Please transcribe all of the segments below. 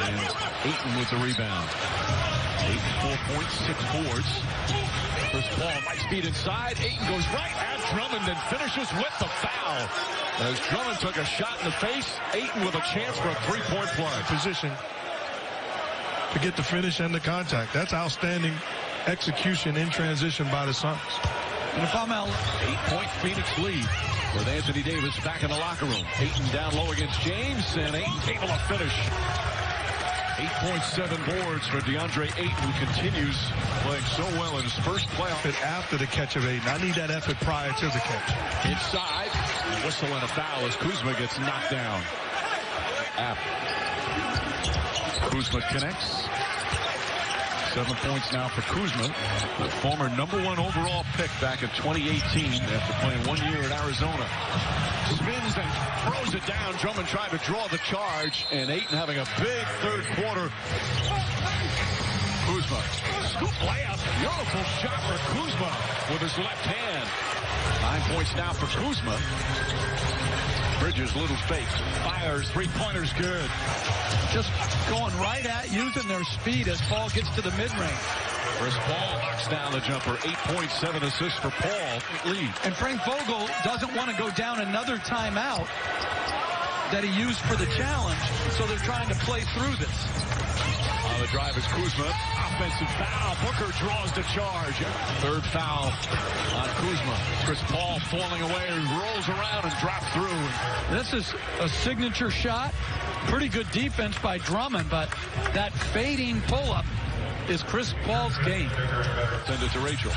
And Ayton with the rebound. Ayton 4 points, 6 boards. Chris Paul might speed inside. Ayton goes right at Drummond and finishes with the foul. As Drummond took a shot in the face, Ayton with a chance for a three-point play. Position to get the finish and the contact. That's outstanding execution in transition by the Suns. And if I'm out, 8-point Phoenix lead with Anthony Davis back in the locker room. Ayton down low against James, and Ayton able to finish. 8.7 boards for DeAndre Ayton, who continues playing so well in his first playoff. After the catch of Ayton, I need that effort prior to the catch. Inside, a whistle and a foul as Kuzma gets knocked down. Kuzma connects. 7 points now for Kuzma, the former #1 overall pick back in 2018 after playing 1 year at Arizona. Spins and throws it down. Drummond trying to draw the charge, and Ayton having a big third quarter. Kuzma, scoop layup. Beautiful shot for Kuzma with his left hand. 9 points now for Kuzma. Bridges, little fake, fires, three-pointers good. Just going right at, using their speed as Paul gets to the mid-range. Chris Paul knocks down the jumper. 8.7 assists for Paul. Lead. And Frank Vogel doesn't want to go down another timeout that he used for the challenge, so they're trying to play through this. On the drive is Kuzma. Offensive foul. Booker draws the charge. Third foul on Kuzma. Chris Paul falling away, rolls around and drops through. This is a signature shot. Pretty good defense by Drummond, but that fading pull-up is Chris Paul's game. Send it to Rachel.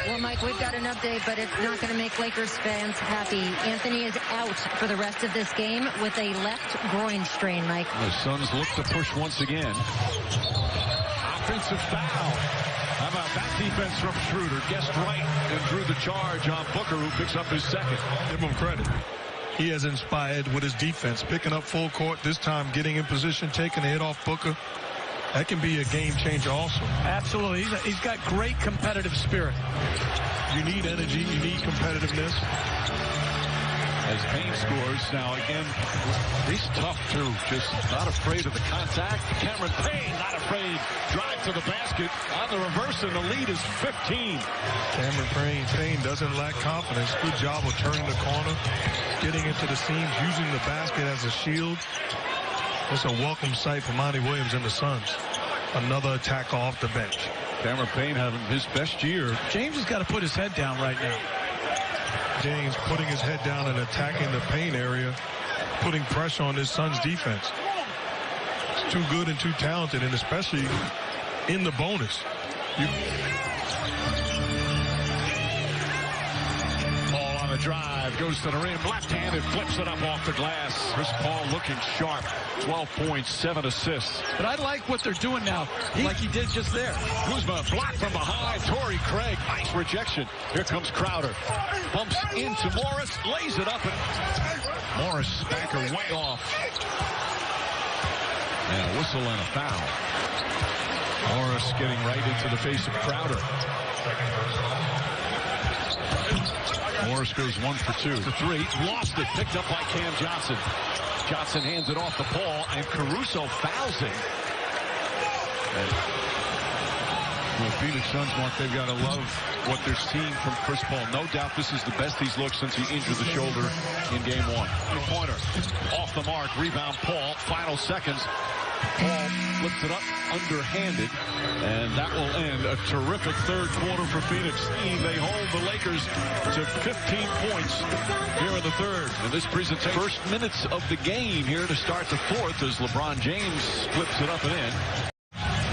Well, Mike, we've got an update, but it's not going to make Lakers fans happy. Anthony is out for the rest of this game with a left groin strain, Mike. The Suns look to push once again. Offensive foul. How about that defense from Schroeder? Guessed right and drew the charge on Booker, who picks up his second. Give him credit. He has inspired with his defense, picking up full court, this time getting in position, taking a hit off Booker. That can be a game changer also. Absolutely. He's got great competitive spirit. You need energy. You need competitiveness. As Payne scores now again, he's tough too. Just not afraid of the contact. Cameron Payne not afraid. Drive to the basket on the reverse, and the lead is 15. Cameron Payne doesn't lack confidence. Good job of turning the corner, getting into the seams, using the basket as a shield. It's a welcome sight for Monty Williams and the Suns. Another attacker off the bench. Cameron Payne having his best year. James has got to put his head down right now. James putting his head down and attacking the paint area, putting pressure on his Suns defense. It's too good and too talented, and especially in the bonus. Paul on the drive, goes to the rim, left-handed, flips it up off the glass. Chris Paul looking sharp. 12 points, 7 assists. But I like what they're doing now, like he did just there. Kuzma blocked from behind. Torrey Craig, nice rejection. Here comes Crowder. Bumps into Morris, lays it up, and Morris spanker way off. And a whistle and a foul. Morris getting right into the face of Crowder. Morris goes 1 for 2. The three, lost it, picked up by Cam Johnson. Johnson hands it off to Paul, and Caruso fouls him. The Phoenix Suns, Mark, they've got to love what they're seeing from Chris Paul. No doubt this is the best he's looked since he injured the shoulder in Game 1. Pointer off the mark, rebound Paul, final seconds. Paul flips it up underhanded, and that will end a terrific third quarter for Phoenix. They hold the Lakers to 15 points here in the third. And this presentation, first minutes of the game here to start the fourth as LeBron James flips it up and in.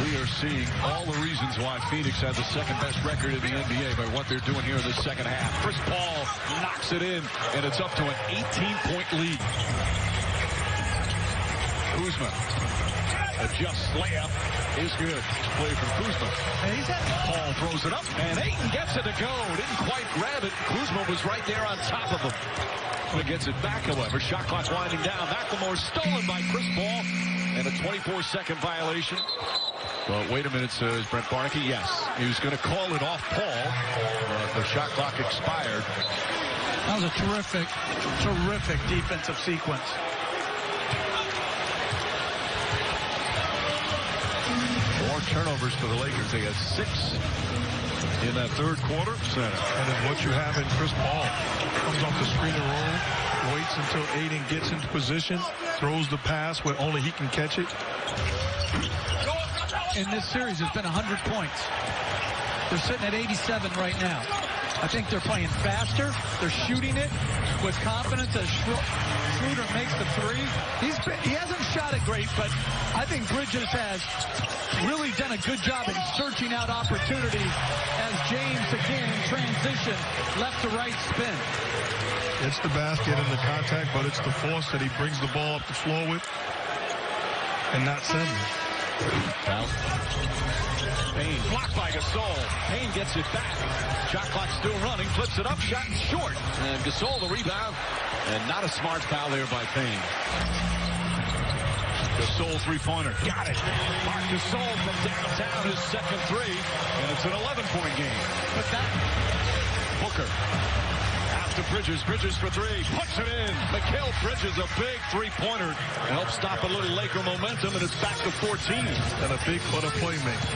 We are seeing all the reasons why Phoenix had the second-best record in the NBA by what they're doing here in the second half. Chris Paul knocks it in, and it's up to an 18-point lead. Kuzma adjusts, layup is good. Play from Kuzma. Paul throws it up, and Ayton gets it to go. Didn't quite grab it. Kuzma was right there on top of him. He gets it back, however. Shot clock winding down. McLemore stolen by Chris Paul, and a 24-second violation. Well, wait a minute, says Brent Barnaky. Yes, he was going to call it off Paul. The shot clock expired. That was a terrific defensive sequence. turnovers for the Lakers. They had 6 in that third quarter. And it's what you have in Chris Paul. Comes off the screen and roll, waits until Aiden gets into position, throws the pass where only he can catch it. In this series, it's been 100 points. They're sitting at 87 right now. I think they're playing faster. They're shooting it with confidence as Schroeder makes the three. He hasn't shot it great, but I think Bridges has really done a good job in searching out opportunities as James, again, in transition, left to right spin. It's the basket and the contact, but it's the force that he brings the ball up the floor with and not sending. Foul. Payne blocked by Gasol. Payne gets it back. Shot clock still running. Flips it up. Shot short. And Gasol the rebound. And not a smart foul there by Payne. Gasol three-pointer. Got it. Marc Gasol from downtown, his second three. And it's an 11-point game. But that Booker. To Bridges. Bridges for three. Puts it in. Mikal Bridges, a big three-pointer. Helps stop a little Laker momentum, and it's back to 14. And a big but a playmaker.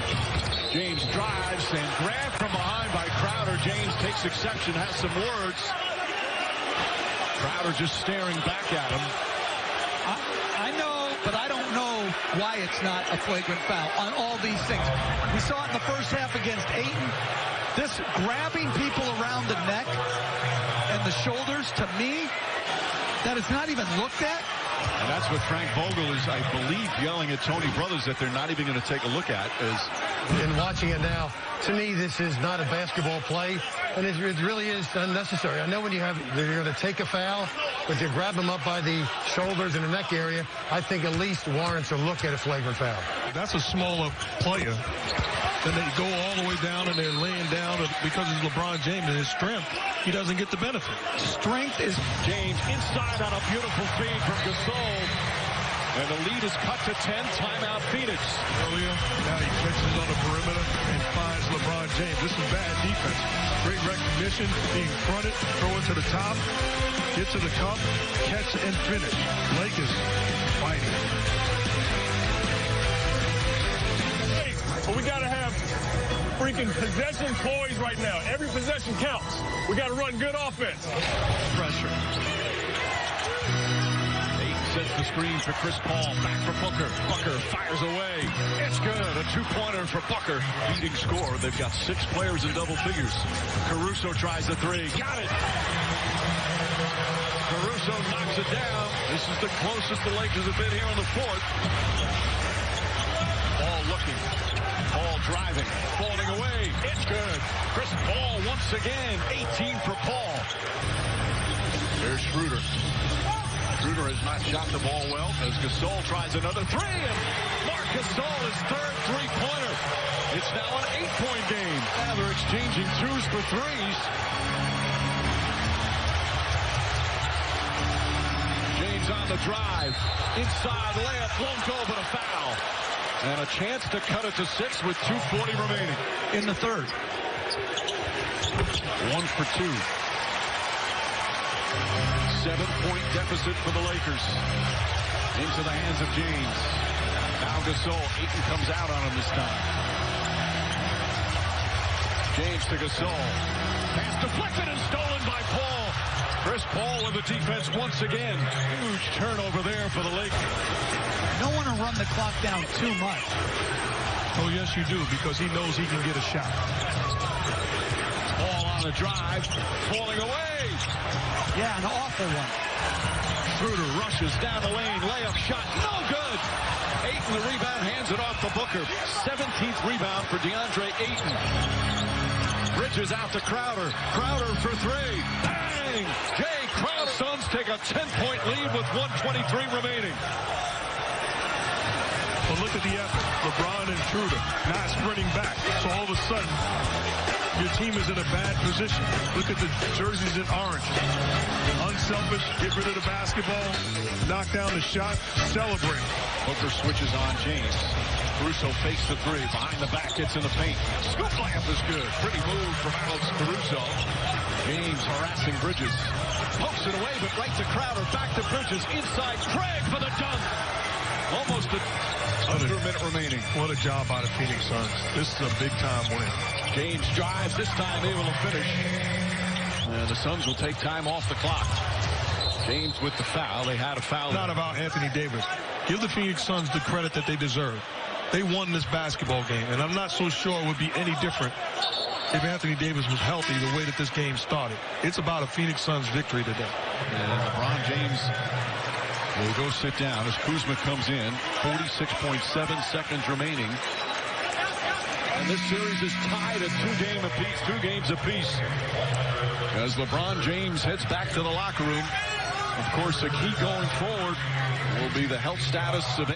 James drives and grabbed from behind by Crowder. James takes exception, has some words. Crowder just staring back at him. I know, but I don't know why it's not a flagrant foul on all these things. We saw it in the first half against Ayton. This grabbing people around the neck and the shoulders, to me, that is not even looked at. And that's what Frank Vogel is, I believe, yelling at Tony Brothers that they're not even going to take a look at. In watching it now, to me, this is not a basketball play, and it really is unnecessary. I know when you're going to take a foul, but you grab them up by the shoulders and the neck area, I think at least warrants a look at a flagrant foul. That's a smaller player. Then they go all the way down and they're laying down because it's LeBron James and his strength. He doesn't get the benefit. Strength is James inside on a beautiful feed from Gasol. And the lead is cut to 10. Timeout Phoenix. Earlier, now he catches on the perimeter and finds LeBron James. This is bad defense. Great recognition, being fronted, throw it to the top, get to the cup, catch and finish. Lakers fighting. But we got to have freaking possession poise right now. Every possession counts. We got to run good offense. pressure. Ayton sets the screen for Chris Paul. Back for Booker. Booker fires away. It's good. A two-pointer for Booker. Leading score. They've got 6 players in double figures. Caruso tries the three. Got it. Caruso knocks it down. This is the closest the Lakers have been here in the fourth. Ball looking. Paul driving, falling away. It's good. Chris Paul once again. 18 for Paul. There's Schroeder. Schroeder has not shot the ball well as Gasol tries another three. And Marc Gasol, his third three-pointer. It's now an 8-point game. Now they're exchanging 2s for 3s. James on the drive. Inside layup. Won't go, but a foul. And a chance to cut it to 6 with 2:40 remaining. In the third. 1 for 2. 7-point deficit for the Lakers. Into the hands of James. Now Gasol. Ayton comes out on him this time. James to Gasol. Pass deflected and stolen by Paul. Chris Paul with the defense once again. Huge turnover there for the Lakers. Don't want to run the clock down too much. Oh, yes, you do, because he knows he can get a shot. Paul on the drive. Falling away. Yeah, an awful one. Schroeder rushes down the lane. Layup shot. No good. Ayton the rebound. Hands it off to Booker. 17th rebound for DeAndre Ayton. Bridges out to Crowder. Crowder for 3. Bang! Jay Crowder. Suns take a 10-point lead with 1:23 remaining. But look at the effort. LeBron and Schroeder not sprinting back. So all of a sudden, your team is in a bad position. Look at the jerseys in orange. Unselfish, get rid of the basketball, knock down the shot, celebrate. Booker switches on James. Caruso fakes the 3. Behind the back, gets in the paint. Scoop layup is good. Pretty move from Alex Caruso. James harassing Bridges. Pokes it away, but right to Crowder. Back to Bridges. Inside, Craig for the dunk. Almost a Under a minute remaining. What a job by the Phoenix Suns. This is a big-time win. James drives, this time able to finish. And the Suns will take time off the clock. James with the foul. They had a foul. Not about Anthony Davis. Give the Phoenix Suns the credit that they deserve. They won this basketball game, and I'm not so sure it would be any different if Anthony Davis was healthy the way that this game started. It's about a Phoenix Suns victory today. And LeBron James will go sit down as Kuzma comes in. 46.7 seconds remaining. And this series is tied at 2 games apiece. As LeBron James heads back to the locker room. Of course, the key going forward will be the health status of